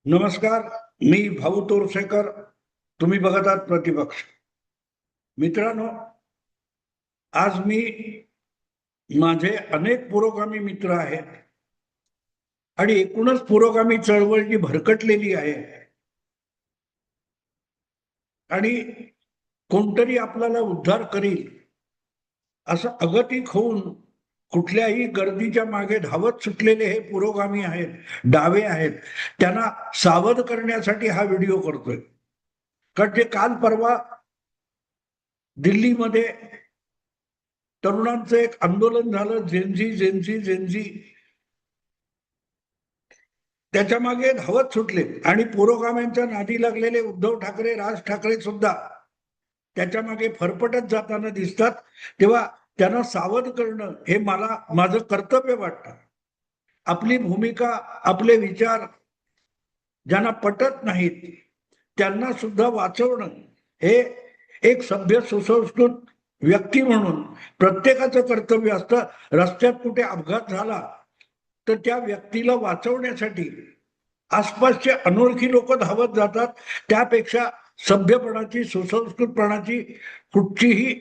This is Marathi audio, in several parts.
नमस्कार. मी भाऊ तोरसेकर. तुम्ही बघत आहात प्रतिपक्ष. मित्रांनो, आज मी माझे अनेक पुरोगामी मित्र आहेत आणि एकूणच पुरोगामी चळवळ जी भरकटलेली आहे आणि कोणतरी आपल्याला उद्धार करील असं अगतिक होऊन कुठल्याही गर्दीच्या मागे धावत सुटलेले हे पुरोगामी आहेत, डावे आहेत, त्यांना सावध करण्यासाठी हा व्हिडिओ करतोय. कारण जे काल परवा दिल्लीमध्ये तरुणांचं एक आंदोलन झालं, जेनझी जेनझी जेनझी, त्याच्या मागे धावत सुटले आणि पुरोगाम्यांच्या नादी लागलेले उद्धव ठाकरे, राज ठाकरे सुद्धा त्याच्या मागे फरफटत जाताना दिसतात. तेव्हा त्यांना सावध करणं हे मला माझं कर्तव्य वाटतं. आपली भूमिका, आपले विचार ज्यांना पटत नाहीत त्यांना सुद्धा वाचवणं हे एक सभ्य सुसंस्कृत व्यक्ती म्हणून प्रत्येकाचं कर्तव्य असतं. रस्त्यात कुठे अपघात झाला तर त्या व्यक्तीला वाचवण्यासाठी आसपासचे अनोळखी लोक धावत जातात. त्यापेक्षा सभ्यपणाची, सुसंस्कृतपणाची कुठचीही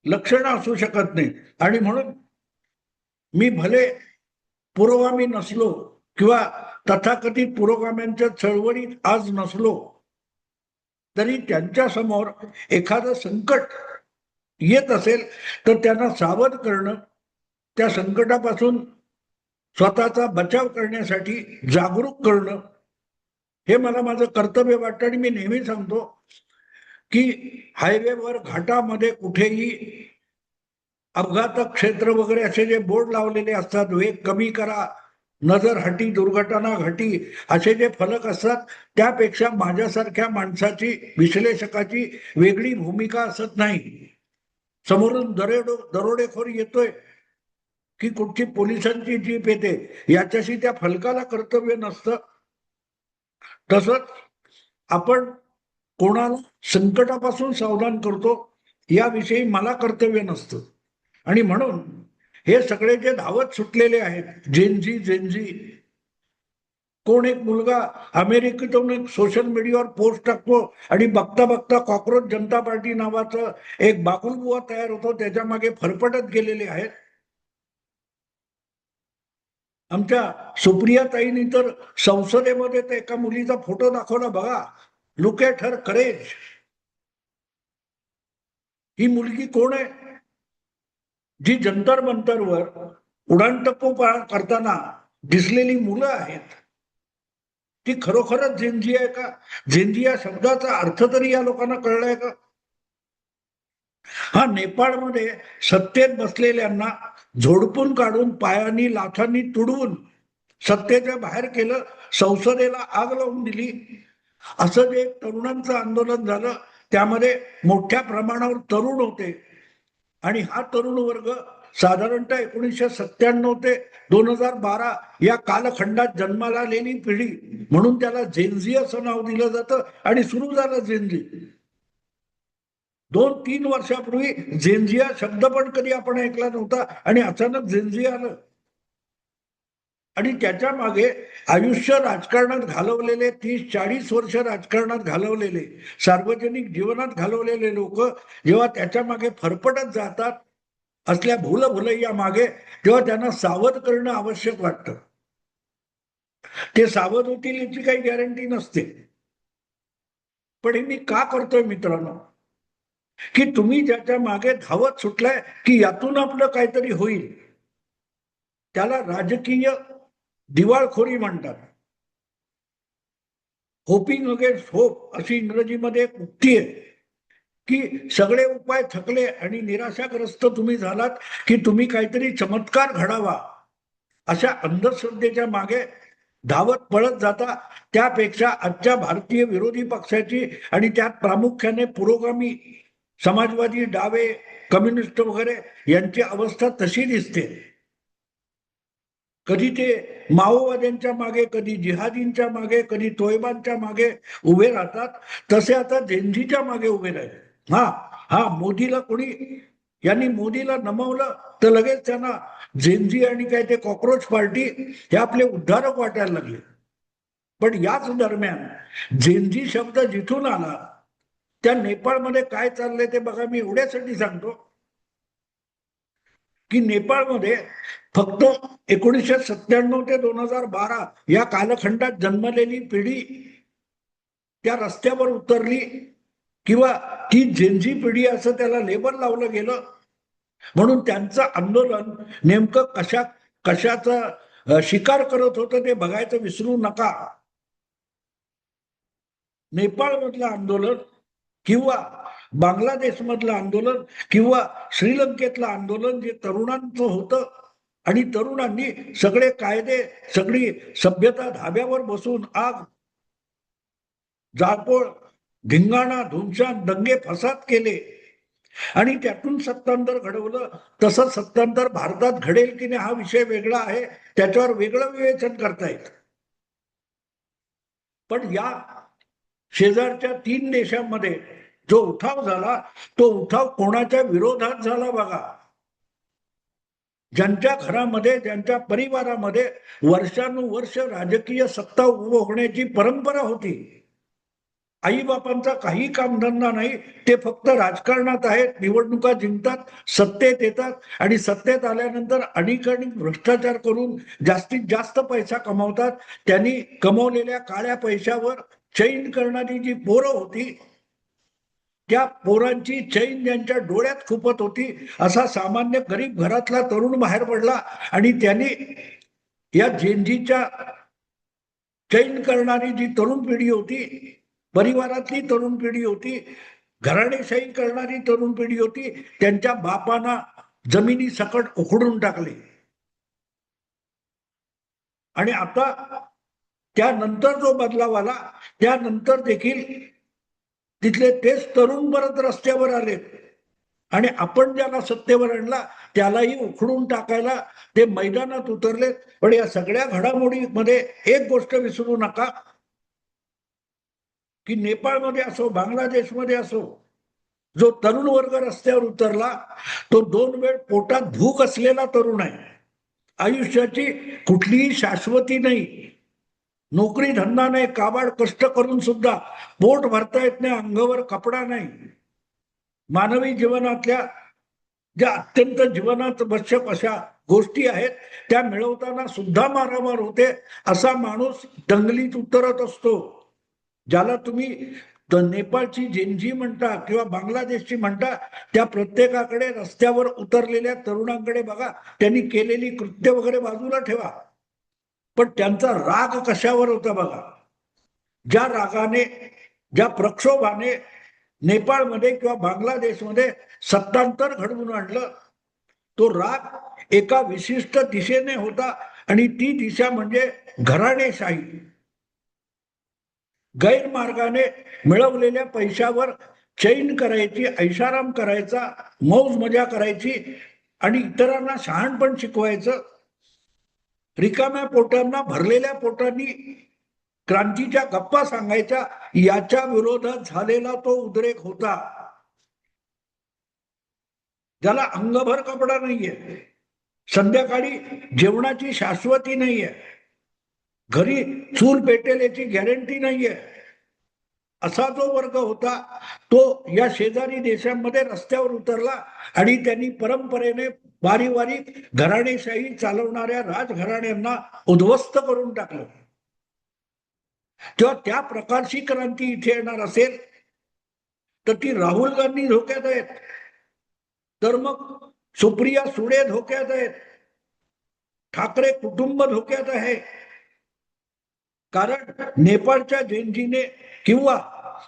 लक्षणं असू शकत नाही. आणि म्हणून मी भले पुरोगामी नसलो किंवा तथाकथित पुरोगाम्यांच्या चळवळीत आज नसलो तरी त्यांच्या समोर एखादं संकट येत असेल तर त्यांना सावध करणं, त्या संकटापासून स्वतःचा बचाव करण्यासाठी जागरूक करणं हे मला माझं कर्तव्य वाटतं. आणि मी नेहमी सांगतो की हायवेवर, घाटामध्ये कुठेही अपघात क्षेत्र वगैरे असे जे बोर्ड लावलेले असतात, वेग कमी करा, नजर हटी, दुर्घटना घटी, असे जे फलक असतात, त्यापेक्षा माझ्यासारख्या माणसाची, विश्लेषकाची वेगळी भूमिका असत नाही. समोरून दरोडेखोर येतोय की कुठची पोलिसांची जीप येते, याच्याशी त्या फलकाला कर्तव्य नसतं. तसंच आपण कोणाला संकटापासून सावधान करतो याविषयी मला कर्तव्य नसतं. आणि म्हणून हे सगळे जे धावत सुटलेले आहेत, जेनझी जेनझी, कोण एक मुलगा अमेरिकेतून एक सोशल मीडियावर पोस्ट टाकतो आणि बघता बघता कॉक्रोच जनता पार्टी नावाचं एक बाकुलबुवा तयार होतो, त्याच्या मागे फरफटत गेलेले आहेत. आमच्या सुप्रिया ताईंनी तर संसदेमध्ये तर एका मुलीचा फोटो दाखवला, बघा, लुक एट हर करेज. ही मुलगी कोण आहे? जी जंतर मंतरवर उडाणटप्पू करताना दिसलेली मुलं आहेत, ती खरोखरच झेंझी आहे का? झेंझी या शब्दाचा अर्थ तरी या लोकांना कळलाय का? हा, नेपाळमध्ये सत्तेत बसलेल्यांना झोडपून काढून, पायांनी लाथांनी तुडवून सत्तेच्या बाहेर केलं, संसदेला आग लावून दिली. असं जे तरुणांचं आंदोलन झालं त्यामध्ये मोठ्या प्रमाणावर तरुण होते. आणि हा तरुण वर्ग साधारणतः 1997 ते 2012 या कालखंडात जन्माला आलेली पिढी, म्हणून त्याला झेनझी असं नाव दिलं जातं. आणि सुरू झालं झेनझी 2-3 वर्षापूर्वी. झेनझिया शब्द पण कधी आपण ऐकला नव्हता आणि अचानक झेनझी आलं. आणि त्याच्या मागे आयुष्य राजकारणात घालवलेले, 30-40 वर्ष राजकारणात घालवलेले, सार्वजनिक जीवनात घालवलेले लोक जेव्हा त्याच्या मागे फरफटत जातात असल्या भूलभुलैया मागे, तेव्हा त्यांना सावध करणं आवश्यक वाटतं. ते सावध होतील याची काही गॅरंटी नसते. पण हे मी का करतोय मित्रांनो, की तुम्ही ज्याच्या मागे धावत सुटलाय की यातून आपलं काहीतरी होईल, त्याला राजकीय दिवाळखोरी म्हणतात. होपिंग अगेन्स्ट होप अशी इंग्रजीमध्ये एक उक्ती आहे की सगळे उपाय थकले आणि निराशाग्रस्त तुम्ही झालात की तुम्ही काहीतरी चमत्कार घडावा अशा अंधश्रद्धेच्या मागे धावत पळत जाता. त्यापेक्षा आजच्या भारतीय विरोधी पक्षाची आणि त्यात प्रामुख्याने पुरोगामी समाजवादी, डावे, कम्युनिस्ट वगैरे यांची अवस्था तशी दिसते. कधी ते माओवाद्यांच्या मागे, कधी जिहादींच्या मागे, कधी तोयबांच्या मागे उभे राहतात, तसे आता झेंझीच्या मागे उभे राहिले. हा हा, मोदीला कोणी, यांनी मोदीला नमवलं तर लगेच त्यांना झेंझी आणि काय ते कॉक्रोच पार्टी हे आपले उद्धारक वाटायला लागले. पण याच दरम्यान झेंझी शब्द जिथून आला, त्या नेपाळमध्ये काय चाललंय ते बघा. मी एवढ्यासाठी सांगतो की नेपाळमध्ये फक्त 1997 ते 2012 या कालखंडात जन्मलेली पिढी त्या रस्त्यावर उतरली, किंवा ती झेंझी पिढी असं त्याला लेबल लावलं गेलं. म्हणून त्यांचं आंदोलन नेमकं कशाचा शिकार करत होतं ते बघायचं विसरू नका. नेपाळ मधलं आंदोलन किंवा बांगलादेश मधलं आंदोलन किंवा श्रीलंकेतलं आंदोलन जे तरुणांचं होतं, आणि तरुणांनी सगळे कायदे, सगळी सभ्यता धाब्यावर बसून आग, जाळपोळ, धिंगाणा, धुमशान, दंगे फसाद केले आणि त्यातून सत्तांतर घडवलं. तसं सत्तांतर भारतात घडेल की नाही हा विषय वेगळा आहे, त्याच्यावर वेगळं विवेचन करतायत. पण या शेजारच्या 3 देशांमध्ये जो उठाव झाला, तो उठाव कोणाच्या विरोधात झाला बघा. ज्यांच्या घरामध्ये, ज्यांच्या परिवारामध्ये वर्षानुवर्ष राजकीय सत्ता उभं होण्याची परंपरा होती, आई बापांचा काही कामधंदा नाही, ते फक्त राजकारणात आहेत, निवडणुका जिंकतात, सत्तेत येतात आणि सत्तेत आल्यानंतर अनेक भ्रष्टाचार करून जास्तीत जास्त पैसा कमावतात. त्यांनी कमवलेल्या काळ्या पैशावर चैन करणारी जी पोरं होती, त्या पोरांची चैन ज्यांच्या डोळ्यात खुपत होती, असा सामान्य गरीब घरातला तरुण बाहेर पडला आणि त्यांनी या झेंझीच्या चैन करणारी जी तरुण पिढी होती, परिवारातली तरुण पिढी होती, घराणेशाही करणारी तरुण पिढी होती, त्यांच्या बापांना जमिनी सकट उखडून टाकले. आणि आता त्यानंतर जो बदलाव आला, त्यानंतर देखील तिथले तेच तरुण परत रस्त्यावर आले आणि आपण ज्याला सत्तेवर आणला त्यालाही उखडून टाकायला ते मैदानात उतरले. पण या सगळ्या घडामोडीमध्ये एक गोष्ट विसरू नका की नेपाळमध्ये असो, बांगलादेशमध्ये असो, जो तरुण वर्ग रस्त्यावर उतरला तो 2 वेळ पोटात भूक असलेला तरुण आहे. आयुष्याची कुठलीही शाश्वती नाही, नोकरी धंदा नाही, काबाड कष्ट करून सुद्धा पोट भरता येत नाही, अंगावर कपडा नाही, मानवी जीवनातल्या ज्या अत्यंत जीवनात आवश्यक अशा गोष्टी आहेत त्या मिळवताना सुद्धा मारामार होते, असा माणूस दंगलीत उतरत असतो. ज्याला तुम्ही नेपाळची झेंझी म्हणता किंवा बांगलादेशची म्हणता, त्या प्रत्येकाकडे रस्त्यावर उतरलेल्या तरुणांकडे बघा. त्यांनी केलेली कृत्य वगैरे बाजूला ठेवा, पण त्यांचा राग कशावर होता बघा. ज्या रागाने, ज्या प्रक्षोभाने नेपाळमध्ये किंवा बांगलादेशमध्ये सत्तांतर घडवून आणलं, तो राग एका विशिष्ट दिशेने होता आणि ती दिशा म्हणजे घराणेशाही. गैरमार्गाने मिळवलेल्या पैशावर चैन करायची, ऐशाराम करायचा, मौज मजा करायची आणि इतरांना शहाणपण शिकवायचं. रिकाम्या पोटांना भरलेल्या पोटांनी क्रांतीच्या गप्पा सांगायच्या, याच्या विरोधात झालेला तो उद्रेक होता. ज्याला अंगभर कपडा नाहीये, संध्याकाळी जेवणाची शाश्वती नाहीये, घरी चूल पेटेल याची गॅरंटी नाहीये, असा जो वर्ग होता तो या शेजारी देशांमध्ये रस्त्यावर उतरला आणि त्यांनी परंपरेने वारीवारीत घराणेशाही चालवणाऱ्या राजघराण्यांना उद्ध्वस्त करून टाकलं. तेव्हा त्या प्रकारची क्रांती इथे येणार असेल तर ती राहुल गांधी धोक्यात आहेत, तर मग सुप्रिया सुळे धोक्यात आहेत, ठाकरे कुटुंब धोक्यात आहे. कारण नेपाळच्या झेंझीने किंवा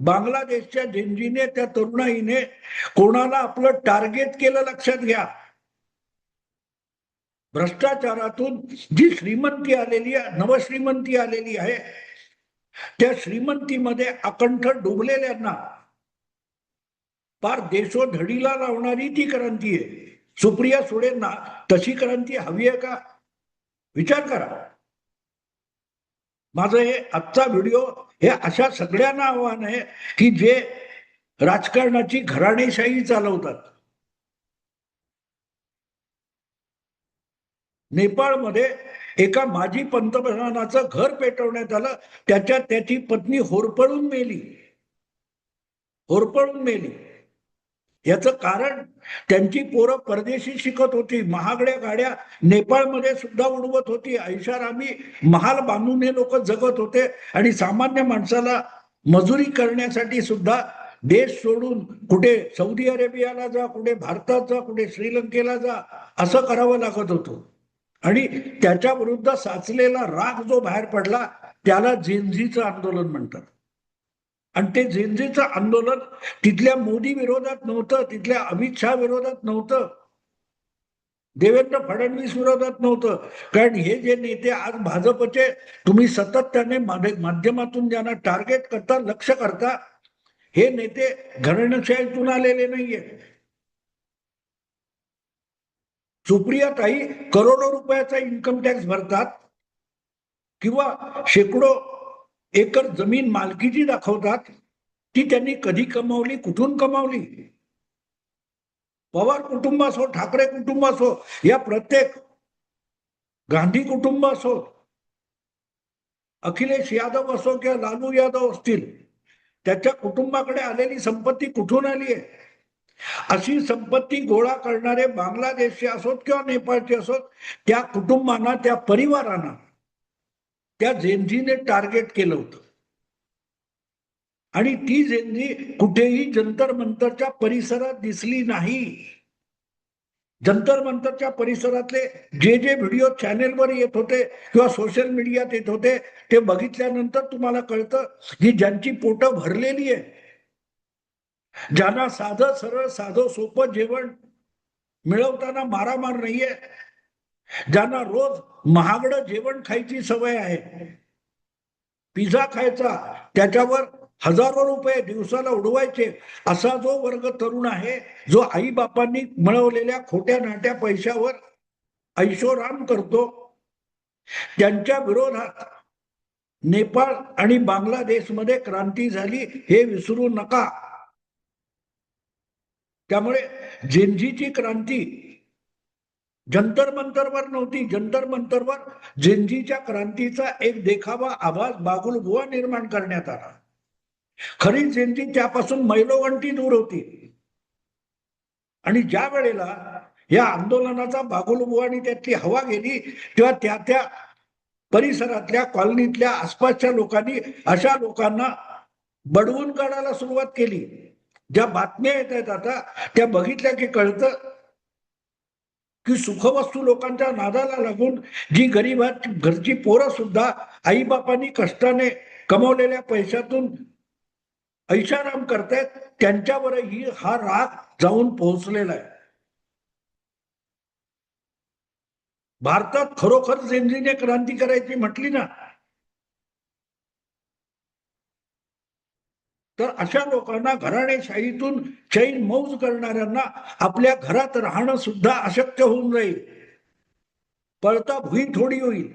बांगलादेशच्या झेंझीने, त्या तरुणाईने कोणाला आपलं टार्गेट केलं लक्षात घ्या. भ्रष्टाचारातून जी श्रीमंती आलेली आहे, नवश्रीमंती आलेली आहे, त्या श्रीमंतीमध्ये अकंठ डुबलेल्यांना पार देशोधडीला लावणारी ती क्रांती आहे. सुप्रिया सुळेंना तशी क्रांती हवी आहे का? विचार करा. माझं हे आजचा व्हिडिओ हे अशा सगळ्यांना आव्हान आहे की जे राजकारणाची घराणेशाही चालवतात. नेपाळमध्ये एका माजी पंतप्रधानाचं घर पेटवण्यात आलं, त्याच्यात त्याची पत्नी होरपळून मेली. होरपळून मेली. याचं कारण त्यांची पोरं परदेशी शिकत होती, महागड्या गाड्या नेपाळमध्ये सुद्धा उडवत होती, ऐषारामी महाल बांधून हे लोक जगत होते आणि सामान्य माणसाला मजुरी करण्यासाठी सुद्धा देश सोडून कुठे सौदी अरेबियाला जा, कुठे भारतात जा, कुठे श्रीलंकेला जा, असं करावं लागत होतं. आणि त्याच्या विरुद्ध साचलेला राग जो बाहेर पडला त्याला झेंझीचं आंदोलन म्हणतात. आणि ते झेंझीचं आंदोलन तिथल्या मोदी विरोधात नव्हतं, तिथल्या अमित शहा विरोधात नव्हतं, देवेंद्र फडणवीस विरोधात नव्हतं. कारण हे जे नेते आज भाजपचे तुम्ही सातत्याने माध्यमातून ज्यांना टार्गेट करता, लक्ष करता, हे नेते घराणेशाहीतून आलेले नाहीये. सुप्रियाताई करोडो रुपयाचा इन्कम टॅक्स भरतात किंवा शेकडो एकर जमीन मालकीची दाखवतात. ती त्यांनी कधी कमावली, कुठून कमावली? पवार कुटुंब असो, ठाकरे कुटुंब असो, या प्रत्येक गांधी कुटुंब असो, अखिलेश यादव असो किंवा लालू यादव असतील, त्याच्या कुटुंबाकडे आलेली संपत्ती कुठून आली आहे? अशी संपत्ती गोळा करणारे बांगलादेशचे असोत किंवा नेपाळचे असोत, त्या कुटुंबांना, त्या परिवारांना त्या झेंझीने टार्गेट केलं होतं. आणि ती झेंझी कुठेही जंतर मंतरच्या परिसरात दिसली नाही. जंतर मंतरच्या परिसरातले जे व्हिडिओ चॅनेलवर येत होते किंवा सोशल मीडियात येत होते, ते बघितल्यानंतर तुम्हाला कळतं की ज्यांची पोटं भरलेली आहे, ज्यांना साधं सरळ साधं सोपं जेवण मिळवताना मारामार नाहीये, ज्यांना रोज महागडं जेवण खायची सवय आहे, पिझ्झा खायचा, त्याच्यावर हजारो रुपये दिवसाला उडवायचे, असा जो वर्ग तरुण आहे, जो आई बापांनी मिळवलेल्या खोट्या नाट्या पैशावर ऐशोराम करतो, त्यांच्या विरोधात नेपाळ आणि बांगलादेशमध्ये क्रांती झाली, हे विसरू नका. त्यामुळे झेंझीची क्रांती जंतर मंतरवर नव्हती. जंतर मंतरवर झेंझीच्या क्रांतीचा एक देखावा, आभास, बागुलबुवा निर्माण करण्यात आला. खरी झेंझी त्यापासून मैलोगंटी दूर होती. आणि ज्या वेळेला या आंदोलनाचा बागुलबुवा आणि त्यातली हवा गेली, तेव्हा त्या परिसरातल्या, कॉलनीतल्या, आसपासच्या लोकांनी अशा लोकांना बडवून काढायला सुरुवात केली. ज्या बातम्या येत आहेत आता, त्या बघितल्या की कळतं की सुखवस्तू लोकांच्या नादाला लागून जी गरीबाची घरची पोरं सुद्धा आईबापांनी कष्टाने कमवलेल्या पैशातून ऐशाराम करतायत, त्यांच्यावरही हा राग जाऊन पोहोचलेला आहे. भारतात खरोखर झेंझीने क्रांती करायची म्हटली ना, तर अशा लोकांना, घराणेशाहीतून चैन मौज करणाऱ्यांना आपल्या घरात राहणं सुद्धा अशक्य होऊन जाईल. पळता भुई थोडी होईल.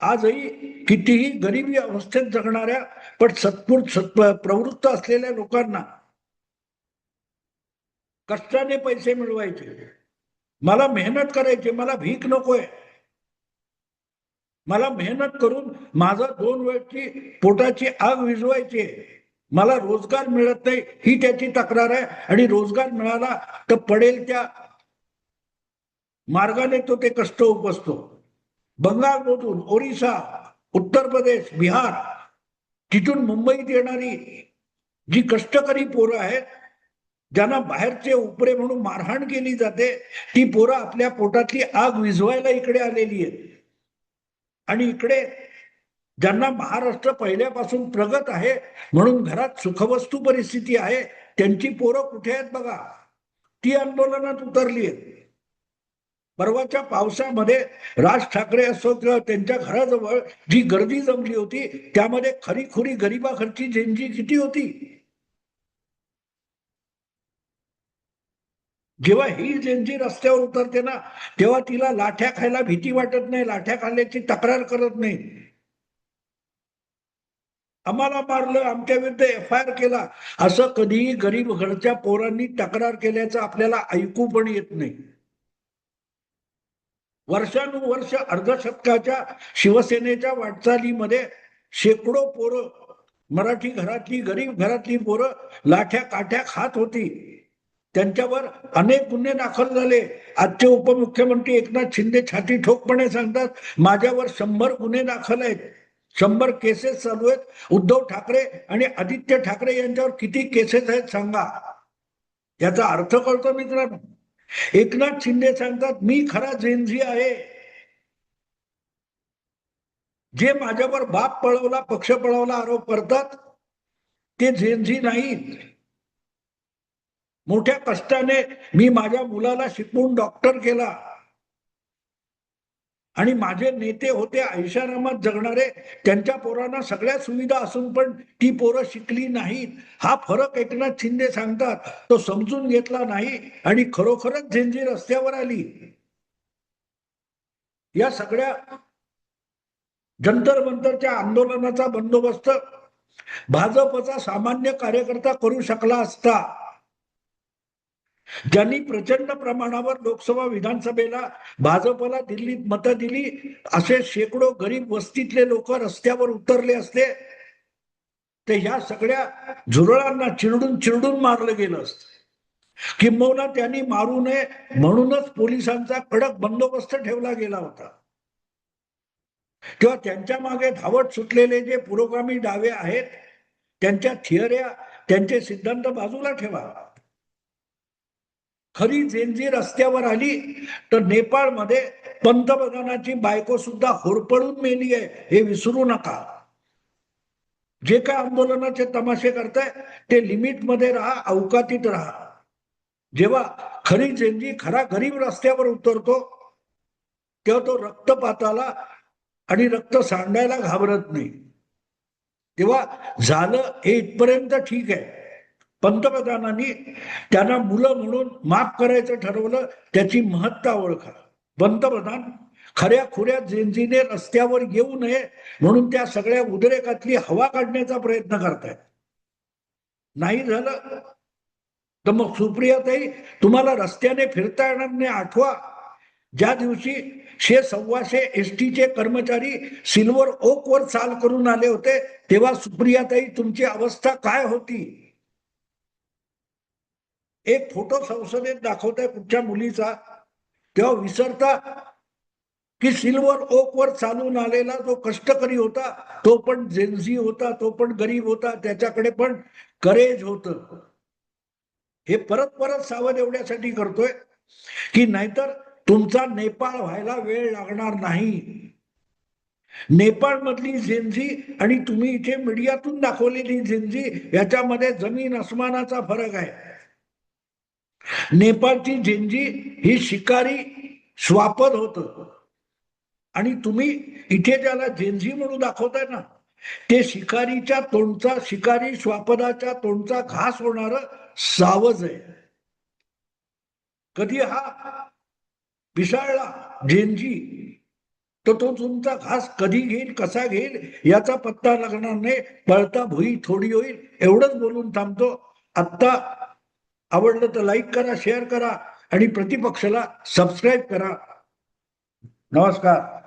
आजही कितीही गरिबी अवस्थेत जगणाऱ्या पण प्रवृत्त असलेल्या लोकांना कष्टाने पैसे मिळवायचे, मला मेहनत करायची, मला भीक नकोय, मला मेहनत करून माझा 2 वेळची पोटाची आग विझवायची, मला रोजगार मिळत नाही, ही त्याची तक्रार आहे. आणि रोजगार मिळाला तर पडेल त्या मार्गाने तो ते कष्ट उपसतो. बंगालमधून, ओरिसा, उत्तर प्रदेश, बिहार, तिथून मुंबईत येणारी जी कष्टकरी पोरं आहेत, ज्यांना बाहेरचे उपरे म्हणून मारहाण केली जाते, ती पोरं आपल्या पोटातली आग विझवायला इकडे आलेली आहेत. आणि इकडे ज्यांना महाराष्ट्र पहिल्यापासून प्रगत आहे म्हणून घरात सुखवस्तू परिस्थिती आहे, त्यांची पोरं कुठे आहेत बघा, ती आंदोलनात उतरली आहेत. परवाच्या पावसामध्ये राज ठाकरे असो किंवा त्यांच्या घराजवळ जी गर्दी जमली होती, त्यामध्ये खरीखुरी गरिबाखरची झेंझी किती होती. जेव्हा ही झेंझी रस्त्यावर उतरते ना, तेव्हा तिला लाठ्या खायला भीती वाटत नाही, लाठ्या खाल्ल्याची तक्रार करत नाही. आम्हाला मारलं, आमच्या विरुद्ध FIR केला, असं कधीही गरीब घरच्या पोरांनी तक्रार केल्याचं आपल्याला ऐकू पण येत नाही. वर्षानुवर्ष अर्धशतकाच्या शिवसेनेच्या वाटचालीमध्ये शेकडो पोरं, मराठी घरातली, गरीब घरातली पोरं लाठ्या काठ्या खात होती. त्यांच्यावर अनेक गुन्हे दाखल झाले. आजचे उपमुख्यमंत्री एकनाथ शिंदे छाती ठोकपणे सांगतात, माझ्यावर 100 गुन्हे दाखल आहेत, 100 केसेस चालू आहेत. उद्धव ठाकरे आणि आदित्य ठाकरे यांच्यावर किती केसेस आहेत सांगा. याचा अर्थ कळतो मित्रांनो. एकनाथ शिंदे सांगतात, मी खरा जेनझी आहे. जे माझ्यावर बाप पळवला, पक्ष पळवला आरोप करतात ते जेनझी नाहीत. मोठ्या कष्टाने मी माझ्या मुलाला शिकवून डॉक्टर केला आणि माझे नेते होते ऐशारामात जगणारे, त्यांच्या पोरांना सगळ्या सुविधा असून पण ती पोरं शिकली नाहीत. हा फरक एकनाथ शिंदे सांगतात, तो समजून घेतला नाही आणि खरोखरच झेंजी रस्त्यावर आली. या सगळ्या जंतर मंतरच्या आंदोलनाचा बंदोबस्त भाजपचा सामान्य कार्यकर्ता करू शकला असता. ज्यांनी प्रचंड प्रमाणावर लोकसभा विधानसभेला भाजपला दिल्लीत मतं दिली, असे शेकडो गरीब वस्तीतले लोक रस्त्यावर उतरले असते, ते ह्या सगळ्या झुरळांना चिरडून चिरडून मारलं गेलं असतं. किंबहुना त्यांनी मारू नये म्हणूनच पोलिसांचा कडक बंदोबस्त ठेवला गेला होता. तेव्हा त्यांच्या मागे धावत सुटलेले जे पुरोगामी डावे आहेत, त्यांच्या थिअऱ्या, त्यांचे सिद्धांत बाजूला ठेवा. खरी जेनजी रस्त्यावर आली तर नेपाळमध्ये पंतप्रधानाची बायको सुद्धा होरपळून मेली आहे, हे विसरू नका. जे काय आंदोलनाचे तमाशे करताय ते लिमिट मध्ये राहा, अवकातीत राहा. जेव्हा खरी जेनजी, खरा गरीब रस्त्यावर उतरतो तेव्हा तो रक्तपाताला आणि रक्त सांडायला घाबरत नाही. तेव्हा झालं हे इथपर्यंत ठीक आहे. पंतप्रधानांनी त्यांना मुलं म्हणून माफ करायचं ठरवलं, त्याची महत्ता ओळखा. पंतप्रधान खऱ्या खुऱ्या जेनजीने रस्त्यावर येऊ नये म्हणून त्या सगळ्या उद्रेकातली हवा काढण्याचा प्रयत्न करतायत. नाही झालं तर मग सुप्रियाताई, तुम्हाला रस्त्याने फिरता येणार नाही. आठवा, ज्या दिवशी 100-125 एसटीचे कर्मचारी सिल्वर ओक वर चाल करून आले होते, तेव्हा सुप्रियाताई तुमची अवस्था काय होती. एक फोटो संसदेत दाखवताय कुठच्या मुलीचा, तेव्हा विसरता की सिल्वर ओक वर चालून आलेला जो कष्टकरी होता, तो पण जेनझी होता, तो पण गरीब होता, त्याच्याकडे पण करेज होत. हे परत परत सावध एवढ्यासाठी करतोय की नाहीतर तुमचा नेपाळ व्हायला वेळ लागणार नाही. नेपाळ मधली जेनझी आणि तुम्ही इथे मीडियातून दाखवलेली जेनझी याच्यामध्ये जमीन अस्मानाचा फरक आहे. नेपाळची जेनजी ही शिकारी स्वापद होत आणि तुम्ही इथे ज्याला जेनजी म्हणून दाखवताय ना, ते शिकारीच्या तोंडचा, शिकारी स्वापदाच्या तोंडचा घास होणार सावज आहे. कधी हा पिसाळला जेनजी तर तो तुमचा घास कधी घेईल, कसा घेईल याचा पत्ता लागणार नाही. पळता भुई थोडी होईल. एवढंच बोलून थांबतो. आत्ता आवडलं तर लाईक करा, शेअर करा आणि प्रतिपक्षाला सबस्क्राईब करा. नमस्कार.